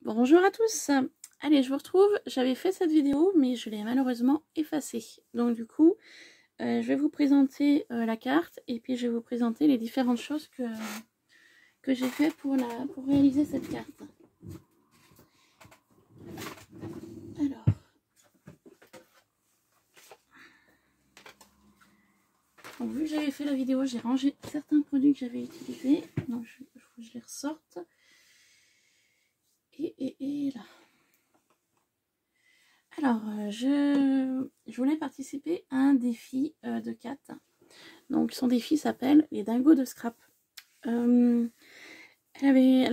Bonjour à tous. Allez, je vous retrouve. J'avais fait cette vidéo, mais je l'ai malheureusement effacée. Donc du coup, je vais vous présenter la carte et puis je vais vous présenter les différentes choses que j'ai fait pour réaliser cette carte. Alors, donc, vu que j'avais fait la vidéo, j'ai rangé certains produits que j'avais utilisés. Donc je les ressorte. Et là. Alors, je voulais participer à un défi de Kat. Donc, son défi s'appelle les dingos de scrap. Elle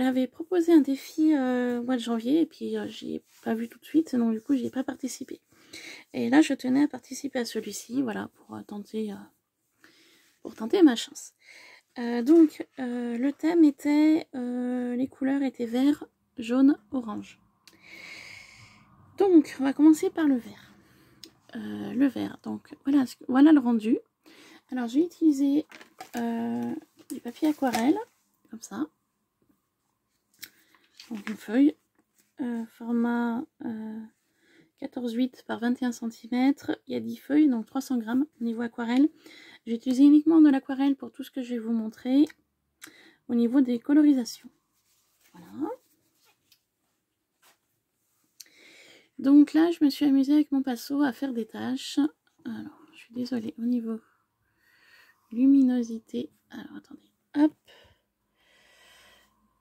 avait proposé un défi au mois de janvier et puis j'y ai pas vu tout de suite, donc du coup, j'y ai pas participé. Et là, je tenais à participer à celui-ci, voilà, pour tenter ma chance. Donc, le thème était, les couleurs étaient vert, jaune, orange. Donc, on va commencer par le vert. Le vert, donc voilà le rendu. Alors, j'ai utilisé du papier aquarelle, comme ça. Donc, une feuille, format 14,8 par 21 cm. Il y a 10 feuilles, donc 300 grammes au niveau aquarelle. J'ai utilisé uniquement de l'aquarelle pour tout ce que je vais vous montrer au niveau des colorisations. Voilà. Donc là, je me suis amusée avec mon pinceau à faire des taches. Alors, je suis désolée, au niveau luminosité. Alors, attendez. Hop.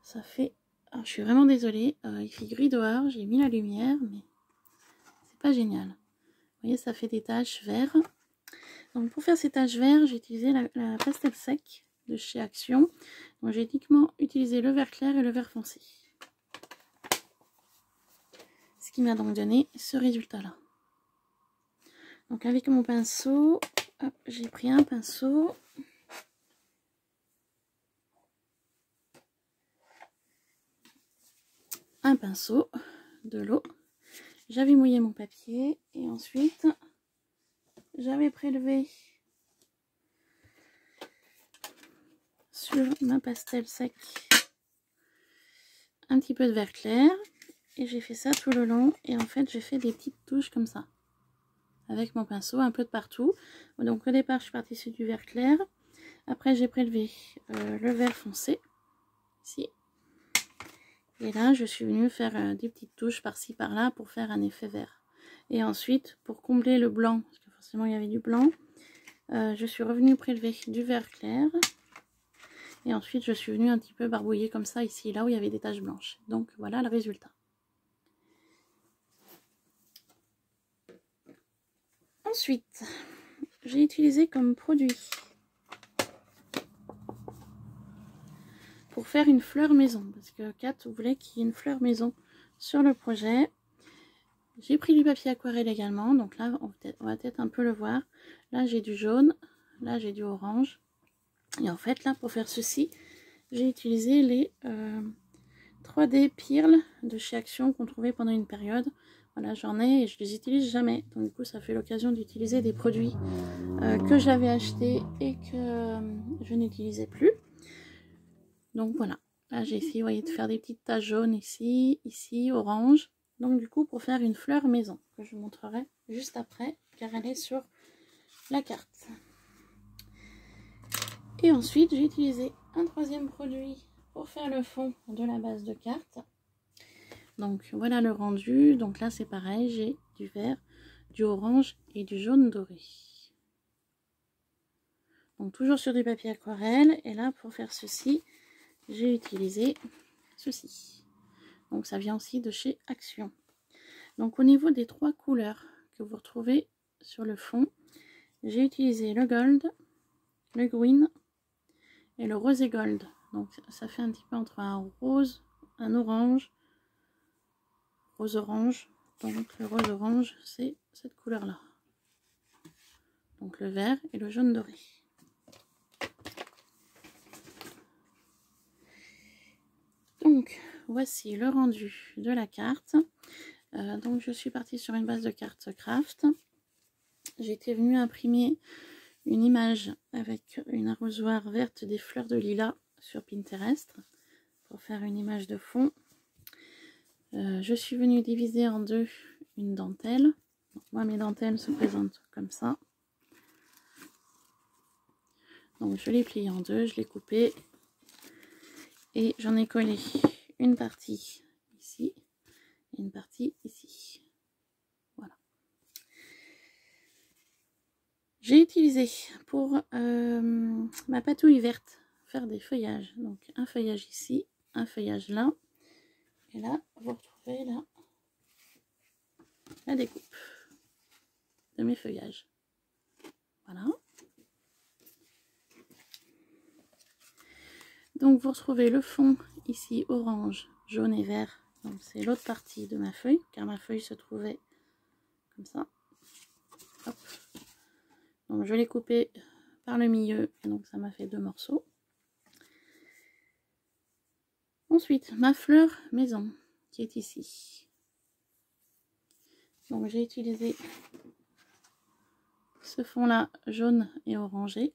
Ça fait... Alors, je suis vraiment désolée. Il fait gris dehors. J'ai mis la lumière, mais c'est pas génial. Vous voyez, ça fait des taches vertes. Donc, pour faire ces taches vertes, j'ai utilisé la pastel sec de chez Action. Donc, j'ai uniquement utilisé le vert clair et le vert foncé. Ce qui m'a donc donné ce résultat-là. Donc, avec mon pinceau, j'ai pris un pinceau. Un pinceau, de l'eau. J'avais mouillé mon papier et ensuite, j'avais prélevé sur ma pastel sec un petit peu de vert clair et j'ai fait ça tout le long et en fait j'ai fait des petites touches comme ça avec mon pinceau un peu de partout. Donc au départ je suis partie sur du vert clair, après j'ai prélevé le vert foncé ici et là je suis venue faire des petites touches par-ci par-là pour faire un effet vert. Et ensuite pour combler le blanc, parce que forcément il y avait du blanc, je suis revenue prélever du vert clair. Et ensuite, je suis venue un petit peu barbouiller comme ça, ici et là où il y avait des taches blanches. Donc, voilà le résultat. Ensuite, j'ai utilisé comme produit pour faire une fleur maison. Parce que Kat voulait qu'il y ait une fleur maison sur le projet. J'ai pris du papier aquarelle également. Donc là, on va peut-être un peu le voir. Là, j'ai du jaune. Là, j'ai du orange. Et en fait, là, pour faire ceci, j'ai utilisé les 3D Pearl de chez Action qu'on trouvait pendant une période. Voilà, j'en ai et je les utilise jamais. Donc du coup, ça fait l'occasion d'utiliser des produits que j'avais achetés et que je n'utilisais plus. Donc voilà, là j'ai essayé, vous voyez, de faire des petites taches jaunes ici, ici, orange. Donc du coup, pour faire une fleur maison, que je vous montrerai juste après, car elle est sur la carte. Et ensuite, j'ai utilisé un troisième produit pour faire le fond de la base de carte. Donc voilà le rendu. Donc là c'est pareil, j'ai du vert, du orange et du jaune doré. Donc toujours sur du papier aquarelle. Et là pour faire ceci, j'ai utilisé ceci. Donc ça vient aussi de chez Action. Donc au niveau des trois couleurs que vous retrouvez sur le fond, j'ai utilisé le gold, le green et le rose et gold. Donc ça fait un petit peu entre un rose, un orange, rose orange. Donc le rose orange c'est cette couleur là. Donc le vert et le jaune doré. Donc voici le rendu de la carte. Donc je suis partie sur une base de carte craft. J'ai été venue imprimer une image avec une arrosoir verte des fleurs de lilas sur Pinterest pour faire une image de fond. Je suis venue diviser en deux une dentelle. Donc, moi, mes dentelles se présentent comme ça. Donc je l'ai plié en deux, je l'ai coupé et j'en ai collé une partie ici et une partie ici. Voilà. J'ai utilisé pour ma patouille verte faire des feuillages. Donc un feuillage ici, un feuillage là. Et là, vous retrouvez là la découpe de mes feuillages. Voilà. Donc vous retrouvez le fond ici orange, jaune et vert. Donc c'est l'autre partie de ma feuille, car ma feuille se trouvait comme ça. Hop. Donc je l'ai coupé par le milieu, et donc ça m'a fait deux morceaux. Ensuite, ma fleur maison qui est ici. Donc j'ai utilisé ce fond là jaune et orangé,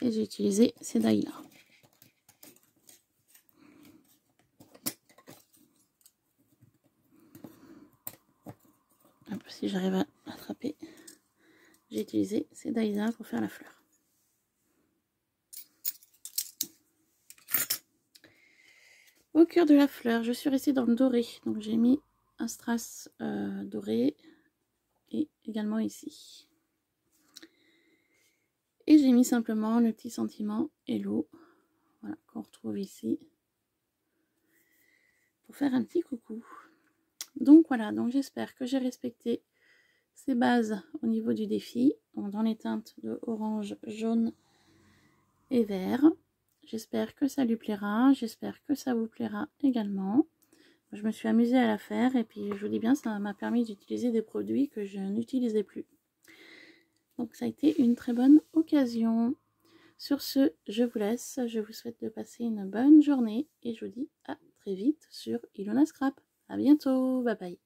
et j'ai utilisé ces dailles là. Si j'arrive à l'attraper, j'ai utilisé ces dailles là pour faire la fleur. Au cœur de la fleur, je suis restée dans le doré, donc j'ai mis un strass doré et également ici. Et j'ai mis simplement le petit sentiment Hello, voilà, qu'on retrouve ici, pour faire un petit coucou. Donc voilà, donc j'espère que j'ai respecté ces bases au niveau du défi, donc dans les teintes de orange, jaune et vert. J'espère que ça lui plaira, j'espère que ça vous plaira également. Je me suis amusée à la faire et puis je vous dis bien, ça m'a permis d'utiliser des produits que je n'utilisais plus. Donc ça a été une très bonne occasion. Sur ce, je vous laisse, je vous souhaite de passer une bonne journée et je vous dis à très vite sur Ilona Scrap. À bientôt, bye bye.